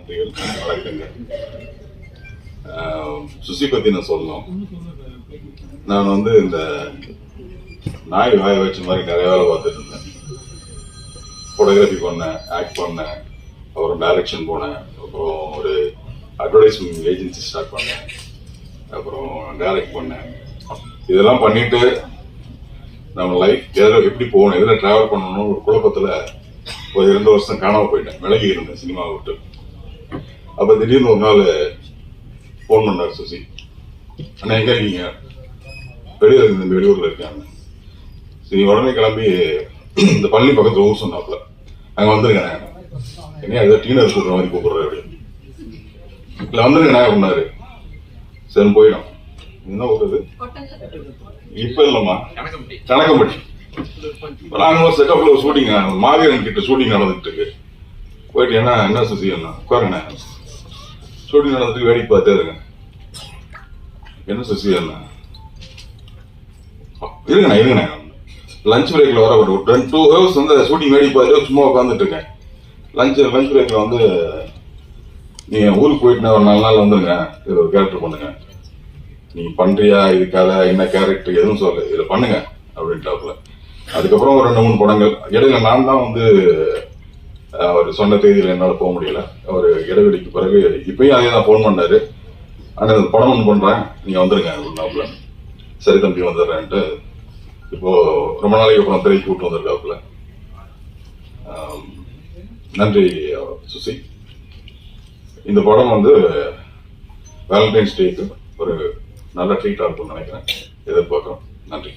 நன்றிகள், வணக்கங்க. சுசி பத்தி நான் சொல்லணும். நான் வந்து இந்த நாய் வாய வச்ச மாதிரி நிறைய வேலை பார்த்துட்டு இருந்தேன். ஃபோட்டோகிராஃபி பண்ணேன், ஆக்ட் பண்ணேன், அப்புறம் டைரக்ஷன் போனேன், அப்புறம் ஒரு அட்வர்டைஸ்மெண்ட் ஏஜென்சி ஸ்டார்ட் பண்ணேன், அப்புறம் டைரக்ட் பண்ணேன். இதெல்லாம் பண்ணிட்டு நம்ம லைஃப் எப்படி போகணும், எதில் டிராவல் பண்ணணும் ஒரு குழப்பத்தில் ஒரு 2 வருஷம் காணாமல் போயிட்டேன். விலகி இருந்தேன் சினிமாவை விட்டு. அப்போ திடீர்னு ஒரு நாள் ஃபோன் பண்ணார் சுசி. அண்ணா எங்கே இருக்கீங்க? வெளியூரில் இருக்காங்க. சரி உடனே கிளம்பி இந்த பள்ளி பக்கத்தில் ஊர் சொன்னாப்புல, அங்கே வந்துருக்கேன். என்ன ஏதோ டீனர் கூப்பிட்ற மாதிரி கூப்பிட்ற அப்படி இல்லை வந்துருக்கேண்ணா அப்படின்னாரு. சரி போயிடும். என்ன ஊருது? இப்ப இல்லம்மா, கணக்கம்பட்டி. நாங்க ஒரு செட்டப்ல ஒரு ஷூட்டிங், மாவீரன் கிட்ட ஷூட்டிங் நடந்துட்டு இருக்கு. போயிட்டு என்ன சுசி என்ன உட்காருங்க, ஷூட்டிங் நடந்துட்டு வேடிக்கை பார்த்தே இருங்க. என்ன சுசி என்ன இருங்கண்ணா லஞ்ச் பிரேக்ல வர ஒரு 2 ஹவர்ஸ் வந்து ஷூட்டிங் வேடிக்கை பார்த்துட்டு சும்மா உட்காந்துட்டு இருக்கேன். லஞ்ச் பிரேக்ல வந்து நீங்க ஊருக்கு போயிட்டு ஒரு 4 நாள் வந்துருங்க, இது ஒரு கேரக்டர் பண்ணுங்க. நீங்க பண்றியா இதுக்காக என்ன கேரக்டர் எதுவும் சொல்லு, இதுல பண்ணுங்க அப்படின்ட்டாப்புல. அதுக்கப்புறம் ஒரு 2-3 படங்கள் இடையில நான் தான் வந்து அவர் சொன்ன தேதியில என்னால போக முடியல. ஒரு இடைவெளிக்கு பிறகு இப்பயும் அதே தான் போன் பண்ணாரு. ஆனா இந்த படம் ஒன்று பண்றேன், நீங்க வந்துருங்க அப்படின்னாப்புல. சரி தம்பி வந்துடுறேன்ட்டு இப்போ ரொம்ப நாளைக்கு அப்புறம் திரைக்கு கூப்பிட்டு வந்திருக்காப்புல. நன்றி சுசி. இந்த படம் வந்து வேலண்டைன்ஸ் டேக்கு ஒரு நல்ல ட்ரீட்டா இருக்கும்னு நினைக்கிறேன். எதிர்பார்க்கிறோம். நன்றி.